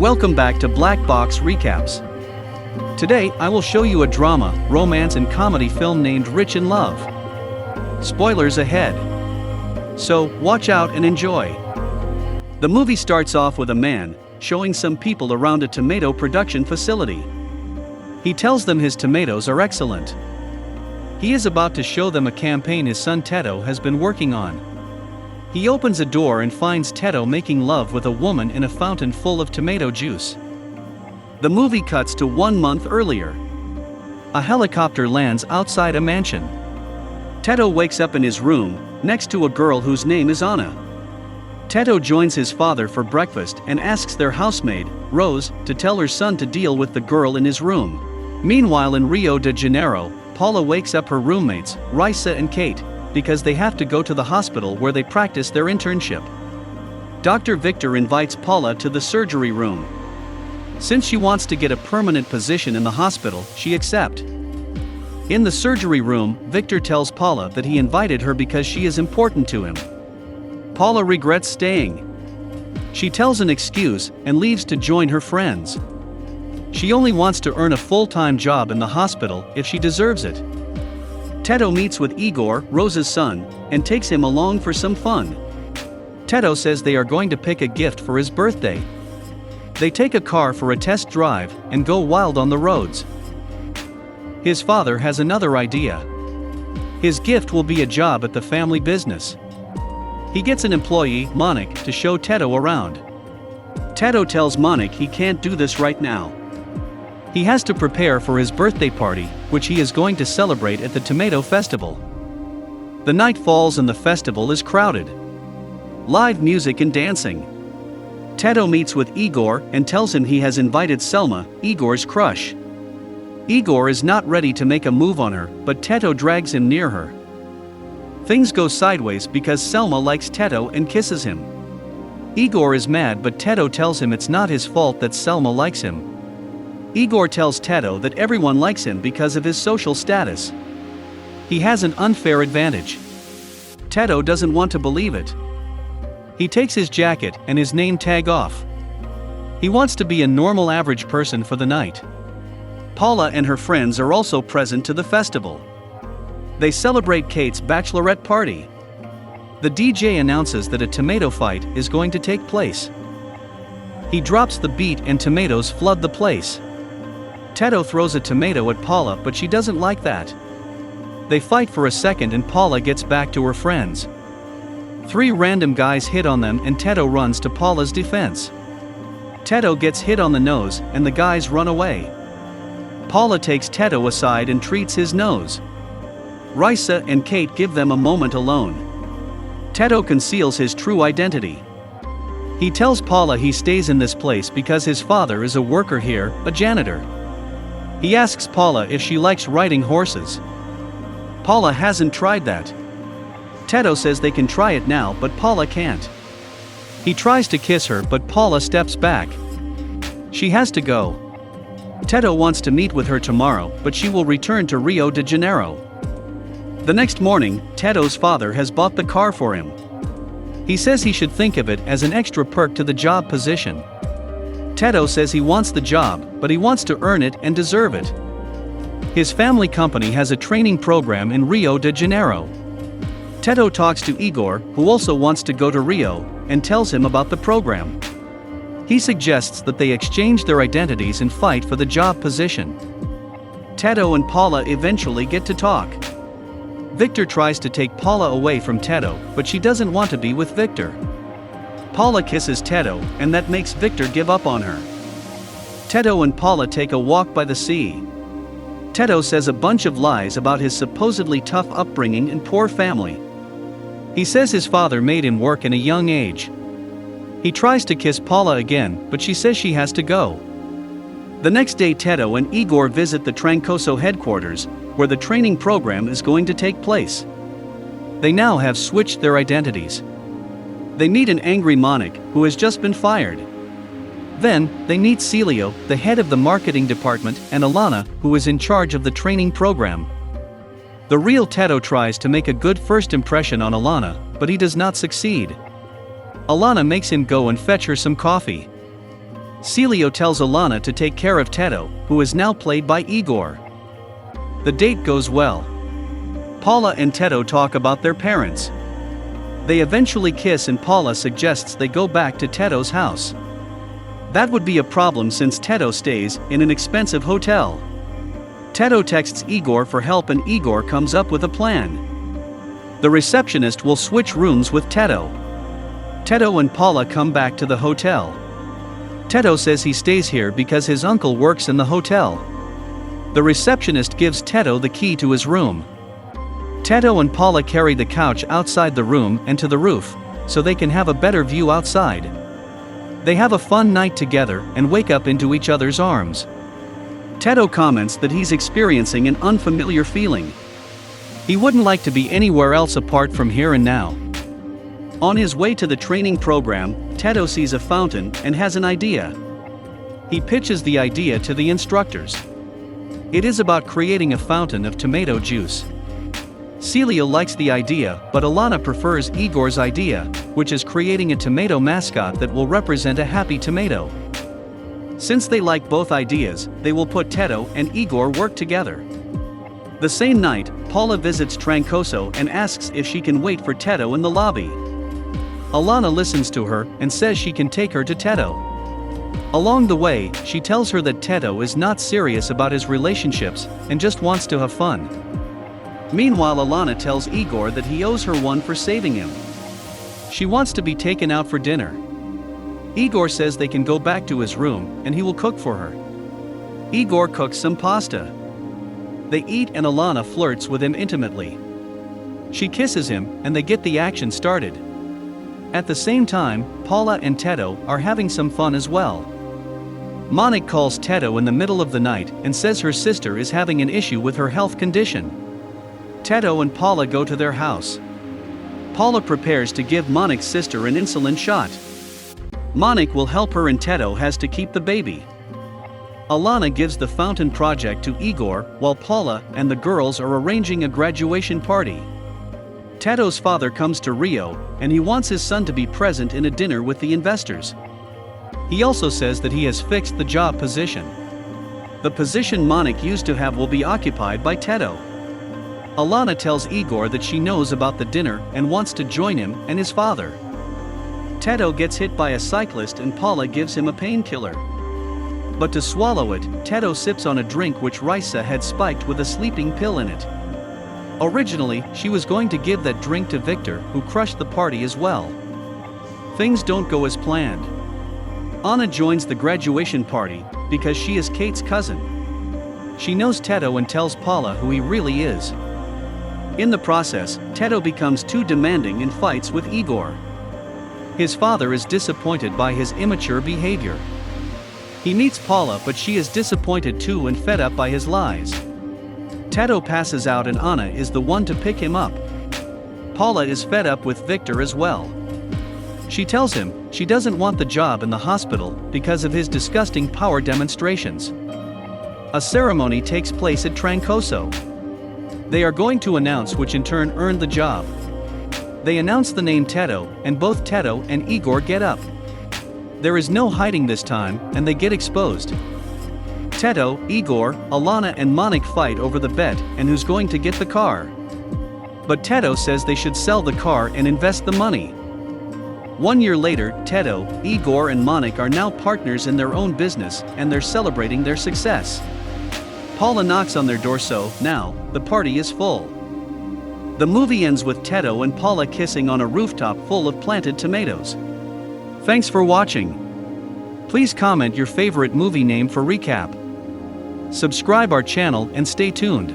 Welcome back to Black Box Recaps. Today, I will show you a drama, romance and comedy film named Rich in Love. Spoilers ahead. So, watch out and enjoy. The movie starts off with a man showing some people around a tomato production facility. He tells them his tomatoes are excellent. He is about to show them a campaign his son Teto has been working on. He opens a door and finds Teto making love with a woman in a fountain full of tomato juice. The movie cuts to 1 month earlier. A helicopter lands outside a mansion. Teto wakes up in his room, next to a girl whose name is Anna. Teto joins his father for breakfast and asks their housemaid, Rose, to tell her son to deal with the girl in his room. Meanwhile in Rio de Janeiro, Paula wakes up her roommates, Risa and Kate, because they have to go to the hospital where they practice their internship. Dr. Victor invites Paula to the surgery room. Since she wants to get a permanent position in the hospital, she accepts. In the surgery room, Victor tells Paula that he invited her because she is important to him. Paula regrets staying. She tells an excuse and leaves to join her friends. She only wants to earn a full-time job in the hospital if she deserves it. Teto meets with Igor, Rose's son, and takes him along for some fun. Teto says they are going to pick a gift for his birthday. They take a car for a test drive and go wild on the roads. His father has another idea. His gift will be a job at the family business. He gets an employee, Monik, to show Teto around. Teto tells Monik he can't do this right now. He has to prepare for his birthday party, which he is going to celebrate at the Tomato Festival. The night falls and the festival is crowded. Live music and dancing. Teto meets with Igor and tells him he has invited Selma, Igor's crush. Igor is not ready to make a move on her, but Teto drags him near her. Things go sideways because Selma likes Teto and kisses him. Igor is mad, but Teto tells him it's not his fault that Selma likes him. Igor tells Teto that everyone likes him because of his social status. He has an unfair advantage. Teto doesn't want to believe it. He takes his jacket and his name tag off. He wants to be a normal average person for the night. Paula and her friends are also present to the festival. They celebrate Kate's bachelorette party. The DJ announces that a tomato fight is going to take place. He drops the beat and tomatoes flood the place. Teto throws a tomato at Paula, but she doesn't like that. They fight for a second and Paula gets back to her friends. 3 random guys hit on them and Teto runs to Paula's defense. Teto gets hit on the nose and the guys run away. Paula takes Teto aside and treats his nose. Risa and Kate give them a moment alone. Teto conceals his true identity. He tells Paula he stays in this place because his father is a worker here, a janitor. He asks Paula if she likes riding horses. Paula hasn't tried that. Teto says they can try it now, but Paula can't. He tries to kiss her, but Paula steps back. She has to go. Teto wants to meet with her tomorrow, but she will return to Rio de Janeiro. The next morning, Teto's father has bought the car for him. He says he should think of it as an extra perk to the job position. Teto says he wants the job, but he wants to earn it and deserve it. His family company has a training program in Rio de Janeiro. Teto talks to Igor, who also wants to go to Rio, and tells him about the program. He suggests that they exchange their identities and fight for the job position. Teto and Paula eventually get to talk. Victor tries to take Paula away from Teto, but she doesn't want to be with Victor. Paula kisses Teto, and that makes Victor give up on her. Teto and Paula take a walk by the sea. Teto says a bunch of lies about his supposedly tough upbringing and poor family. He says his father made him work in a young age. He tries to kiss Paula again, but she says she has to go. The next day Teto and Igor visit the Trancoso headquarters, where the training program is going to take place. They now have switched their identities. They meet an angry Monik, who has just been fired. Then, they meet Celio, the head of the marketing department, and Alana, who is in charge of the training program. The real Teto tries to make a good first impression on Alana, but he does not succeed. Alana makes him go and fetch her some coffee. Celio tells Alana to take care of Teto, who is now played by Igor. The date goes well. Paula and Teto talk about their parents. They eventually kiss and Paula suggests they go back to Teto's house. That would be a problem since Teto stays in an expensive hotel. Teto texts Igor for help and Igor comes up with a plan. The receptionist will switch rooms with Teto. Teto and Paula come back to the hotel. Teto says he stays here because his uncle works in the hotel. The receptionist gives Teto the key to his room. Teto and Paula carry the couch outside the room and to the roof, so they can have a better view outside. They have a fun night together and wake up into each other's arms. Teto comments that he's experiencing an unfamiliar feeling. He wouldn't like to be anywhere else apart from here and now. On his way to the training program, Teto sees a fountain and has an idea. He pitches the idea to the instructors. It is about creating a fountain of tomato juice. Celia likes the idea, but Alana prefers Igor's idea, which is creating a tomato mascot that will represent a happy tomato. Since they like both ideas, they will put Teto and Igor work together. The same night, Paula visits Trancoso and asks if she can wait for Teto in the lobby. Alana listens to her and says she can take her to Teto. Along the way, she tells her that Teto is not serious about his relationships and just wants to have fun. Meanwhile, Alana tells Igor that he owes her one for saving him. She wants to be taken out for dinner. Igor says they can go back to his room and he will cook for her. Igor cooks some pasta. They eat and Alana flirts with him intimately. She kisses him and they get the action started. At the same time, Paula and Teto are having some fun as well. Monik calls Teto in the middle of the night and says her sister is having an issue with her health condition. Teto and Paula go to their house. Paula prepares to give Monik's sister an insulin shot. Monik will help her and Teto has to keep the baby. Alana gives the fountain project to Igor while Paula and the girls are arranging a graduation party. Teto's father comes to Rio and he wants his son to be present in a dinner with the investors. He also says that he has fixed the job position. The position Monik used to have will be occupied by Teto. Alana tells Igor that she knows about the dinner and wants to join him and his father. Teto gets hit by a cyclist and Paula gives him a painkiller. But to swallow it, Teto sips on a drink which Risa had spiked with a sleeping pill in it. Originally, she was going to give that drink to Victor, who crushed the party as well. Things don't go as planned. Anna joins the graduation party because she is Kate's cousin. She knows Teto and tells Paula who he really is. In the process, Teto becomes too demanding and fights with Igor. His father is disappointed by his immature behavior. He meets Paula, but she is disappointed too and fed up by his lies. Teto passes out and Anna is the one to pick him up. Paula is fed up with Victor as well. She tells him she doesn't want the job in the hospital because of his disgusting power demonstrations. A ceremony takes place at Trancoso. They are going to announce which in turn earned the job. They announce the name Teto, and both Teto and Igor get up. There is no hiding this time, and they get exposed. Teto, Igor, Alana and Monik fight over the bet and who's going to get the car. But Teto says they should sell the car and invest the money. 1 year later, Teto, Igor and Monik are now partners in their own business and they're celebrating their success. Paula knocks on their door, so now the party is full. The movie ends with Teto and Paula kissing on a rooftop full of planted tomatoes. Thanks for watching. Please comment your favorite movie name for recap. Subscribe our channel and stay tuned.